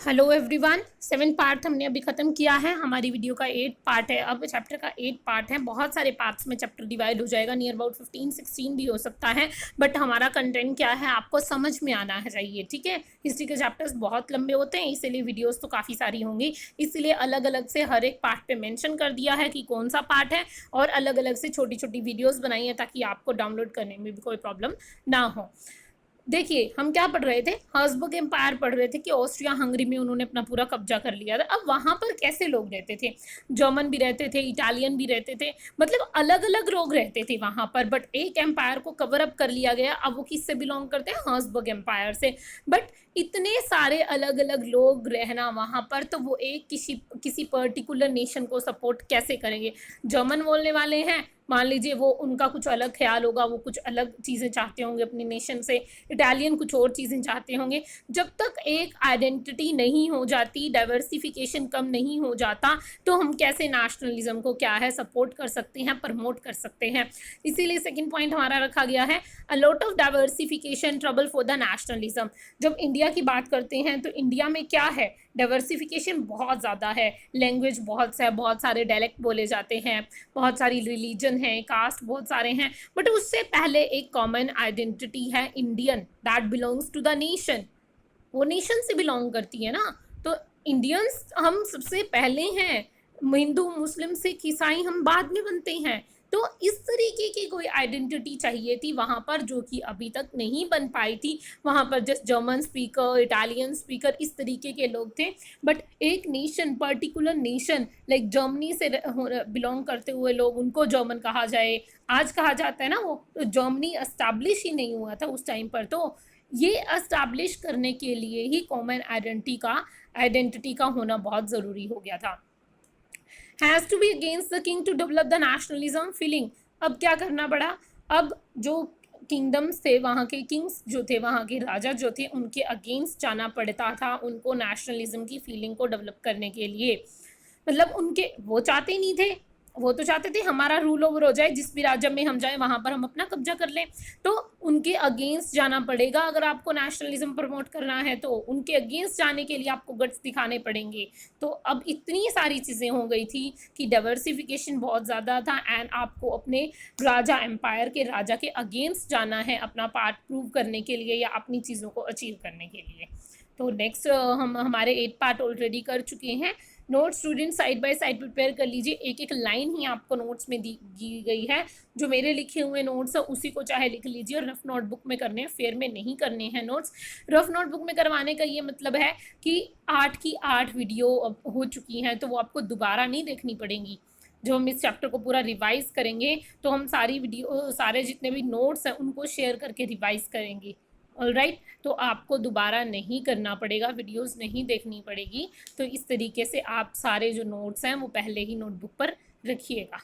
Hello everyone, 7 part हमने अभी ख़त्म किया है। हमारी वीडियो का 8 पार्ट है। अब चैप्टर का 8 पार्ट है। बहुत सारे पार्ट्स में चैप्टर डिवाइड हो जाएगा, नियर अबाउट 15-16 भी हो सकता है। बट हमारा कंटेंट क्या है आपको समझ में आना चाहिए, ठीक है। हिस्ट्री के चैप्टर्स बहुत लंबे होते हैं, इसीलिए वीडियोस तो काफ़ी सारी होंगी। इसलिए अलग अलग से हर एक पार्ट पे मेंशन कर दिया है कि कौन सा पार्ट है, और अलग अलग से छोटी छोटी वीडियोस बनाई है ताकि आपको डाउनलोड करने में भी कोई प्रॉब्लम ना हो। देखिए, हम क्या पढ़ रहे थे, हाब्सबर्ग एम्पायर पढ़ रहे थे कि ऑस्ट्रिया हंगरी में उन्होंने अपना पूरा कब्जा कर लिया था। अब वहां पर कैसे लोग रहते थे, जर्मन भी रहते थे, इटालियन भी रहते थे, मतलब अलग अलग लोग रहते थे वहां पर। बट एक एम्पायर को कवर अप कर लिया गया। अब वो किससे बिलोंग करते हैं, हाब्सबर्ग एम्पायर से। बट इतने सारे अलग अलग लोग रहना वहां पर, तो वो एक किसी किसी पर्टिकुलर नेशन को सपोर्ट कैसे करेंगे। जर्मन बोलने वाले हैं, मान लीजिए वो उनका कुछ अलग ख्याल होगा, वो कुछ अलग चीज़ें चाहते होंगे अपनी नेशन से, इटालियन कुछ और चीज़ें चाहते होंगे। जब तक एक आइडेंटिटी नहीं हो जाती, डाइवर्सिफिकेशन कम नहीं हो जाता, तो हम कैसे नेशनलिज्म को क्या है सपोर्ट कर सकते हैं, प्रमोट कर सकते हैं। इसीलिए सेकंड पॉइंट हमारा रखा गया है, a lot of diversification trouble for the nationalism. जब इंडिया की बात करते हैं तो इंडिया में क्या है, डाइवर्सिफिकेशन बहुत ज़्यादा है। लैंग्वेज बहुत सारे डायलेक्ट बोले जाते हैं, बहुत सारी रिलीजन है, कास्ट बहुत सारे हैं। बट उससे पहले एक कॉमन आइडेंटिटी है, Indian, that belongs to the nation. वो नेशन से बिलोंग करती है ना। तो इंडियंस हम सबसे पहले हैं, हिंदू मुस्लिम सिख ईसाई हम बाद में बनते हैं। तो इस तरीके की कोई आइडेंटिटी चाहिए थी वहाँ पर, जो कि अभी तक नहीं बन पाई थी। वहाँ पर just German speaker, Italian speaker, इस तरीके के लोग थे। बट एक nation, particular nation, like Germany से बिलोंग करते हुए लोग, उनको जर्मन कहा जाए, आज कहा जाता है ना वो, तो जर्मनी एस्टैब्लिश ही नहीं हुआ था उस टाइम पर। तो ये एस्टैब्लिश करने के लिए ही कॉमन आइडेंटिटी का होना बहुत ज़रूरी हो गया था। Has to be against the king to develop the nationalism feeling. अब क्या करना पड़ा, अब जो किंगडम्स थे, वहाँ के किंग्स जो थे, वहाँ के राजा जो थे, उनके अगेंस्ट जाना पड़ता था उनको नेशनलिज्म की फीलिंग को डेवलप करने के लिए। मतलब उनके, वो चाहते ही नहीं थे, वो तो चाहते थे हमारा रूल ओवर हो जाए, जिस भी राज्य में हम जाए वहाँ पर हम अपना कब्जा कर लें। तो उनके अगेंस्ट जाना पड़ेगा। अगर आपको नेशनलिज्म प्रमोट करना है तो उनके अगेंस्ट जाने के लिए आपको गट्स दिखाने पड़ेंगे। तो अब इतनी सारी चीज़ें हो गई थी कि डाइवर्सिफिकेशन बहुत ज़्यादा था, एंड आपको अपने राजा, एम्पायर के राजा के अगेंस्ट जाना है अपना पार्ट प्रूव करने के लिए या अपनी चीज़ों को अचीव करने के लिए। तो नेक्स्ट हम हमारे 8 पार्ट ऑलरेडी कर चुके हैं। Notes student side by side prepare कर लीजिए। एक एक लाइन ही आपको नोट्स में दी गई है। जो मेरे लिखे हुए नोट्स है उसी को चाहे लिख लीजिए, और रफ नोटबुक में करने हैं, फेयर में नहीं करने हैं नोट्स। रफ नोटबुक में करवाने का ये मतलब है कि 8 की 8 वीडियो अब हो चुकी हैं, तो वो आपको दोबारा नहीं देखनी पड़ेंगी। जो हम इस चैप्टर को पूरा रिवाइज करेंगे, तो हम सारी वीडियो, सारे जितने भी नोट्स हैं उनको शेयर करके रिवाइज करेंगे। ऑलराइट, तो आपको दोबारा नहीं करना पड़ेगा, वीडियोस नहीं देखनी पड़ेगी। तो इस तरीके से आप सारे जो नोट्स हैं वो पहले ही नोटबुक पर रखिएगा।